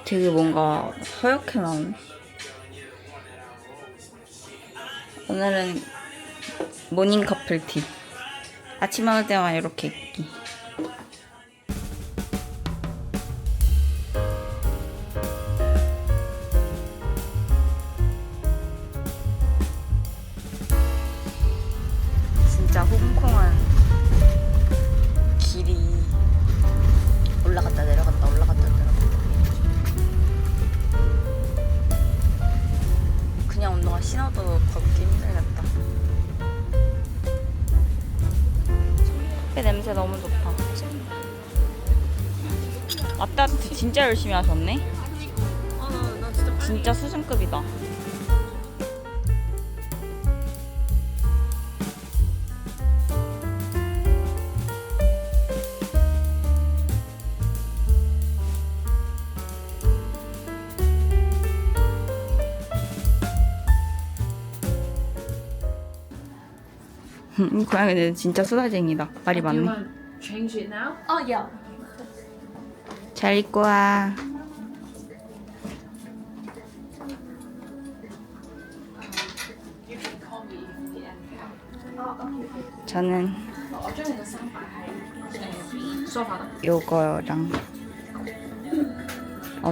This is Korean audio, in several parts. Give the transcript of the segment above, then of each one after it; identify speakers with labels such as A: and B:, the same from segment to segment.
A: 되게 뭔가 허옇게 나오네. 오늘은 모닝 커플티. 아침 먹을 때만 이렇게 입기. 진짜 홍콩은 길이 올라갔다 내려갔다 올라갔다 내려갔다. 그냥 운동화 신어도 걷기 힘들겠다. 커피 냄새 너무 좋다. 라떼아트 진짜 열심히 하셨네.
B: 나
A: 진짜 수준급이다. 이 고양이는 진짜 수다쟁이다. 말이
B: Do you
A: 많네.
B: want to change it now?
C: Oh yeah.
A: 잘 입고 와.
B: You can call me if you end.
A: 저는
B: 我將你個衫擺喺梳化度。
A: 요거랑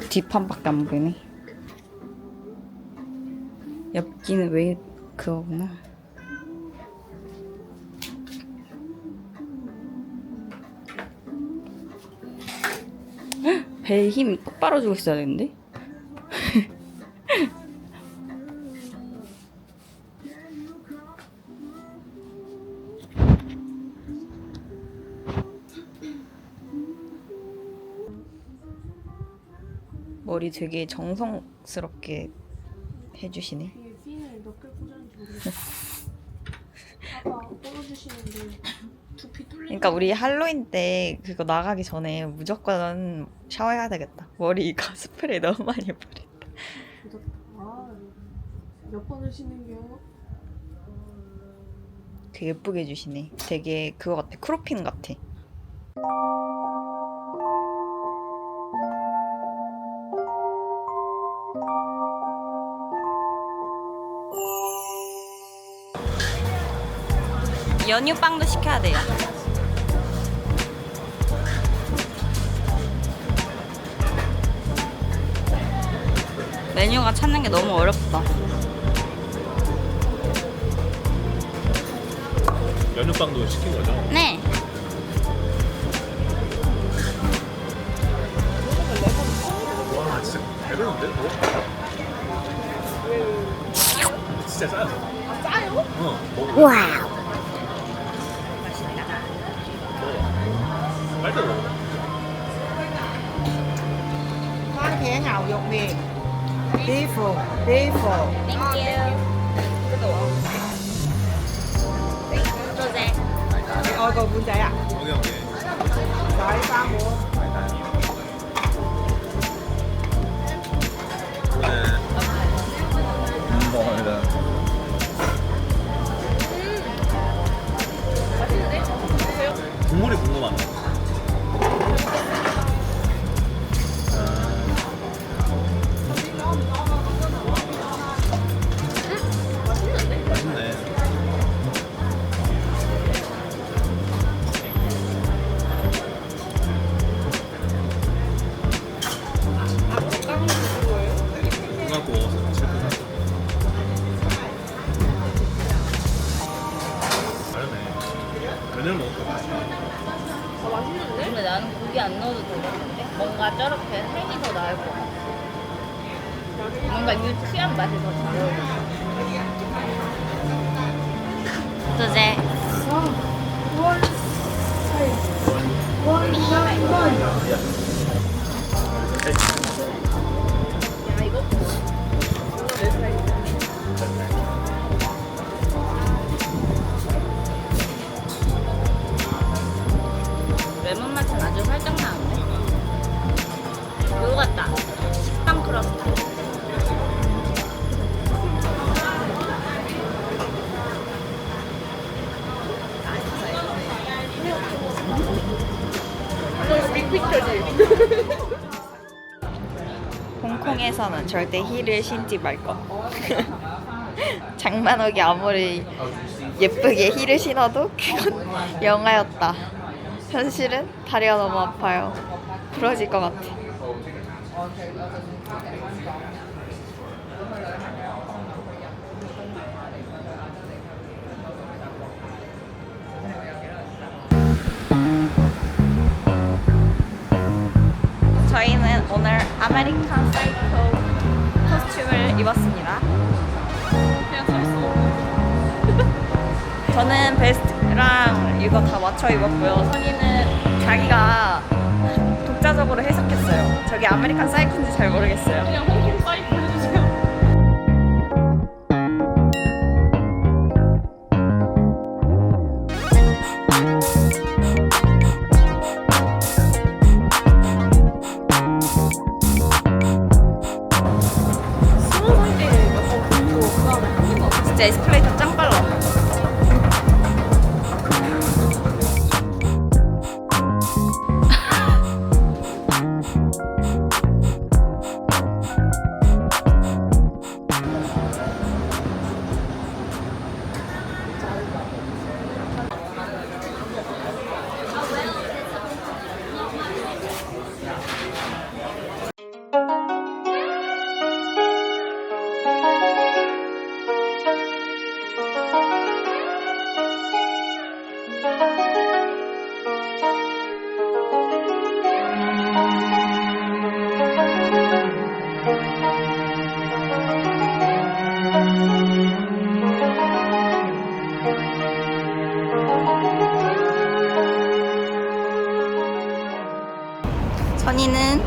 A: 뒷판밖에 안 보이네. 엽기는 왜 그거구나. 배에 힘 똑바로 주고 있어야 되는데? 머리 되게 정성스럽게 해주시네.
C: 이게 핀을 몇 개 꽂았는지 모르겠어. 아까 꽂아주시는데 두피 뚫린.
A: 그러니까 우리 할로윈 때 그거 나가기 전에 무조건 샤워해야 되겠다. 머리가 스프레이 너무 많이 뿌려.
C: 몇 번 하시는 게요?
A: 되게 예쁘게 해주시네. 되게 그거 같아. 크롭핀 같아. 연유빵도 시켜야 돼요. 메뉴가 찾는 게 너무 어렵다.
D: 연유빵도 시킨 거죠?
A: 네.
D: 와 진짜 배부른데? 뭐? 진짜 짜요. 아 짜요? 어. 먹어.
A: 와우.
D: 빨리 먹어.
E: 番茄牛肉麵，beef，
A: Thank you. 多謝。
E: 你愛個碗仔啊？
D: 오케이 오케이.
E: 就係3碗。
D: 네. 감사합니다. 국물이 궁금하다. 맛있네. 갖고 다르네. 면을 먹을까?
A: 근데 나는 고기 안 넣어도 되겠는데? 뭔가 저렇게 햄이 더 나을 것 같아. 뭔가 유치한 맛이 더 잘 어울려. 도제. 레몬 맛은 아주 살짝 나는데? 그거 같다. 식빵 크러스트. 홍콩에서는 절대 힐을 신지 말 것. 장만옥이 아무리 예쁘게 힐을 신어도 그건 영화였다. 현실은 다리가 너무 아파요. 부러질 것 같아. 저희는 오늘 아메리칸 사이코 코스튬을 입었습니다.
B: 그냥 서 있어.
A: 저는 베스트랑 이거 다 맞춰 입었고요. 선이는 자기가 독자적으로 해석했어요. 저게 아메리칸 사이코인지 잘 모르겠어요.
B: 그냥 홍콩 사이코 해주세요.
A: 진짜 에스컬레이터 짱 빨라. 선이는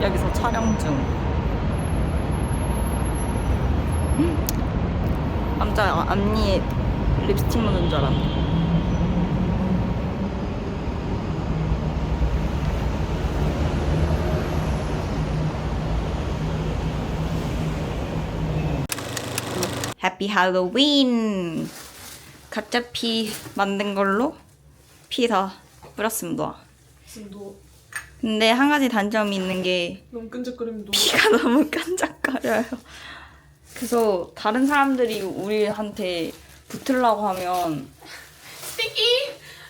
A: 여기서 촬영 중. 깜짝이야. 앞니에 립스틱 묻은 줄 알았네. 해피 할로윈! 가짜 피 만든 걸로 피 다 뿌렸습니다.
C: 너
A: 근데 한 가지 단점이 있는 게
C: 너무 끈적거리면 너
A: 피가 너무 끈적거려요. 그래서 다른 사람들이 우리한테 붙으려고 하면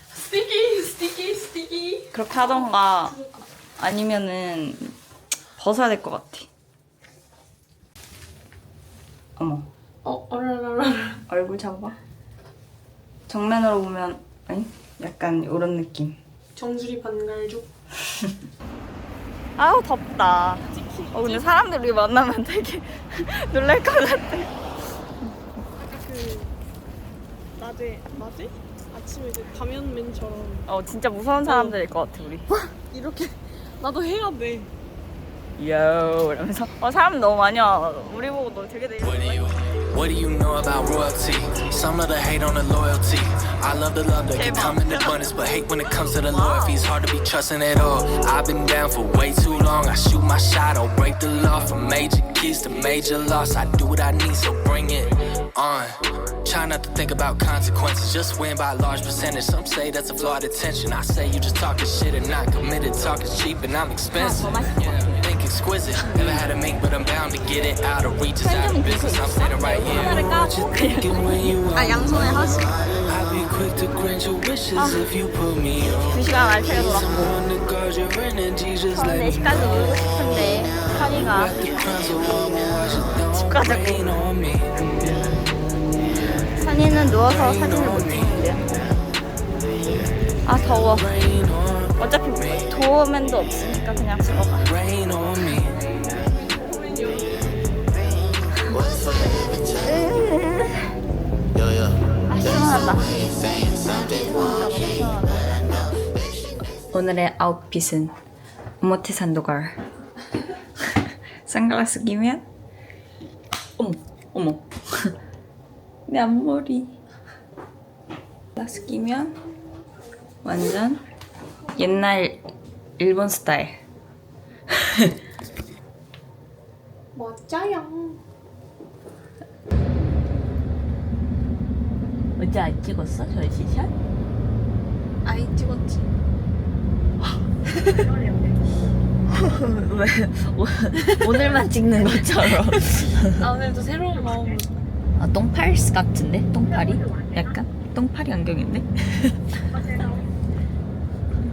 C: 스티키
A: 그렇게 하던가 아니면은 벗어야 될 것 같아. 어머,
C: 어라라라
A: 얼굴 잡아. 정면으로 보면 아니 약간 이런 느낌.
C: 정수리 반갈죽
A: 아우 덥다. 근데 사람들 우리 만나면 되게 놀랄 것 같아.
C: 아까 그 낮에 아침에 이제 가면맨처럼
A: 진짜 무서운 사람들일 것 같아 우리.
C: 이렇게 나도 해야 돼.
A: 요 이러면서 사람 너무 많이 와. 우리 보고 너 되게
F: What do you know about royalty? Some of the hate on the loyalty. I love the love that can come in abundance, but hate when it comes to the loyalty. It's hard to be trusting at all. I've been down for way too long. I shoot my shot, I'll break the law. From major keys to major loss, I do what I need, so bring it on. Try not to think about consequences, just win by a large percentage. Some say that's a flawed attention. I say you just talking shit and not committed. Talk is cheap and I'm expensive. Think exquisite. Never had a mink, but I'm bound to get it out of reach. It's out of business. I'm standing right here. What you thinking when you want
A: 양손에 하시.
F: I'll be quick to grant your wishes if you put me on.
A: 2시간 알차게 놀았고.
F: Someone to guard your energy, just
A: 저
F: let me
A: 4시까지 놀고 싶은데 선이가
F: the crowns of warm wash it
A: 집
F: don't
A: 가자고.
F: rain on me.
A: 선이는 누워서 사진을 못 찍는데요. 아 더워.
F: Rain on,
A: 어차피 도어맨도 없으니까 그냥 집어가.
F: rain on me.
A: 아 시원하다. 오늘의 아웃핏은 오모테 산도갈. 선글라스 끼면 어머 내 앞머리. 선글라스 끼면 완전 옛날 일본 스타일.
C: 맞아요.
A: 어제 안 찍었어? 전시샷?
C: 아이 찍었지.
A: 왜 오늘만 찍는 것처럼.
C: 아 오늘도 새로운 마음으로.
A: 아, 똥팔스 같은데? 똥파리? 약간? 똥파리 안경인데?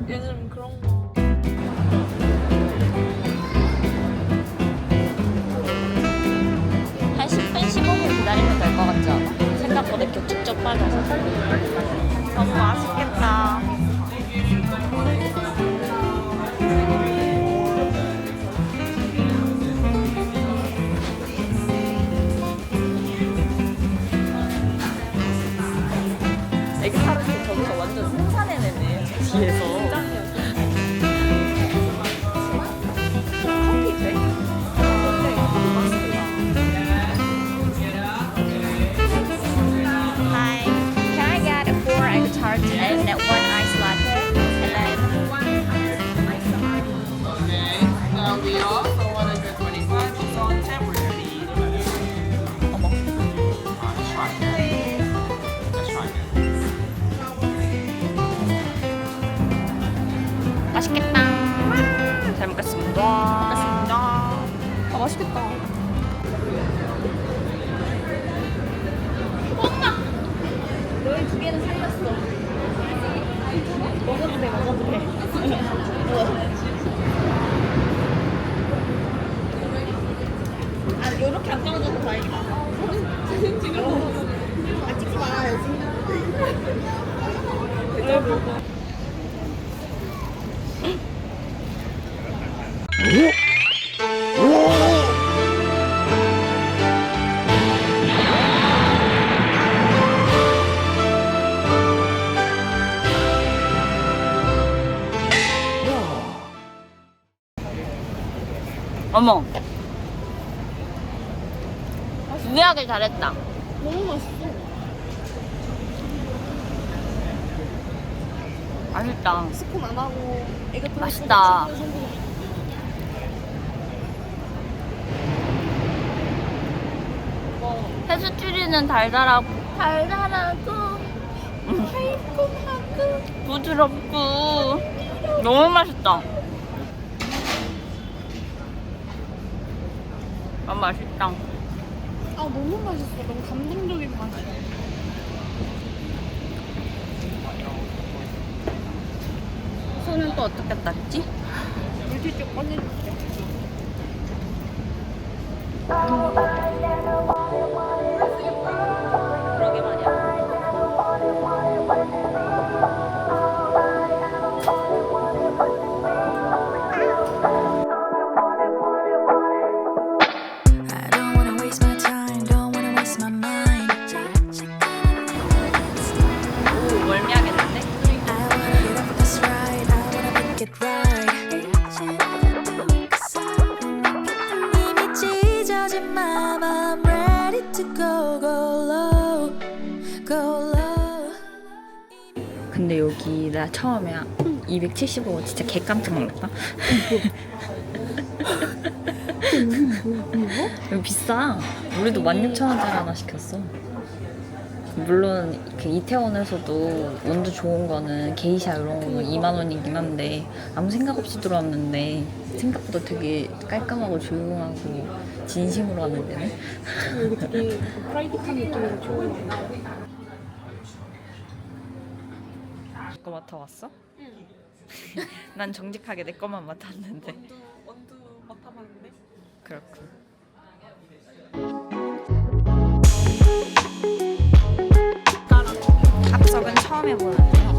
C: 요즘 그런 거.
A: 한 10분, 15분 기다리면 될 것 같지 않아? 생각보다 이렇게 쭉쭉 빠져서. 너무 맛있겠다. 에그타르트 저기서 완전 생산해내네, 뒤에서. 커피 돼? Hi, can I get 4 egg tarts and 1 ice latte? And then
E: Okay, now we also 125 on temporary.
A: 어머.
E: Let's try it. Let's try it.
A: 맛있겠다. 잘 먹겠습니다.
C: 아 맛있겠다.
A: 너희 두 개는 살렸어. 먹어도 돼, 먹어도 돼. 아, 요렇게 안 떨어져서 다행이다. 사진 찍어. 아, 찍지 말아야지. 어머. 유리하게 잘했다.
C: 너무 맛있어.
A: 맛있다.
C: 스콘 안 하고 애가 또
A: 맛있다. 페스츄리는 달달하고 달콤하고 부드럽고 너무 맛있다. 아, 맛있다.
C: 아 너무 맛있어. 너무 감동적인 맛이야.
A: 손은 또 어떻게 닦지?
C: 물티슈 꺼내줄게.
A: 그러게 말이야.
G: I don't wanna waste my time, don't wanna waste my mind.
A: 오, 멀미하겠는데?
G: I wanna get off this ride, I wanna make it right. 이미 찢어진 맘, I'm ready to go, go low, go low.
A: 근데 여기 나 처음에 275 진짜 개 깜짝 놀랐다. 여기 비싸. 우리도 16,000원짜리 하나 시켰어. 물론 그 이태원에서도 온도 좋은 거는 게이샤 이런 거는 2만 원이긴 한데 아무 생각 없이 들어왔는데 생각보다 되게 깔끔하고 조용하고 진심으로 하는 데네.
C: 여기 되게 프라이빗한 느낌으로 좋은.
A: 거 맡아왔어? 응. 난 정직하게 내 거만 맡았는데.
C: 원두 맡아봤는데.
A: 그렇군. 압석은 처음 해보는데요.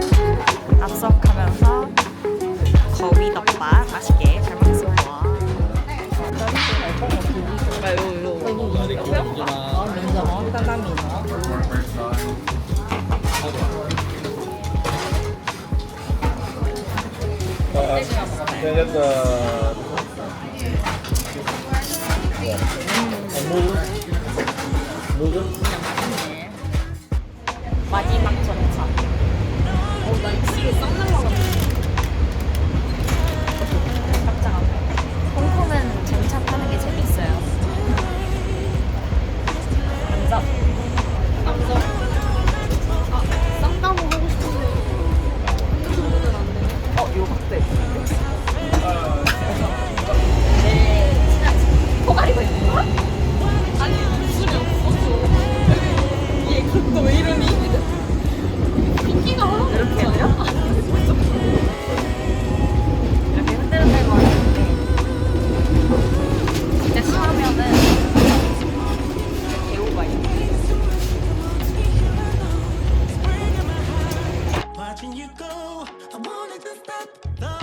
A: 압석하면서 거위덮밥 맛있게 잘 먹겠습니다. 마지막 전차.
C: 나 입술이 썩는 거 같아.
A: 깜짝아. 홍콩은 전차 타는 게 재밌어요. 남자.
C: 쌍따봉 하고 싶은데 핸드폰은 안 돼.
A: 요각도 예쁜데?
H: go. I wanted to stop the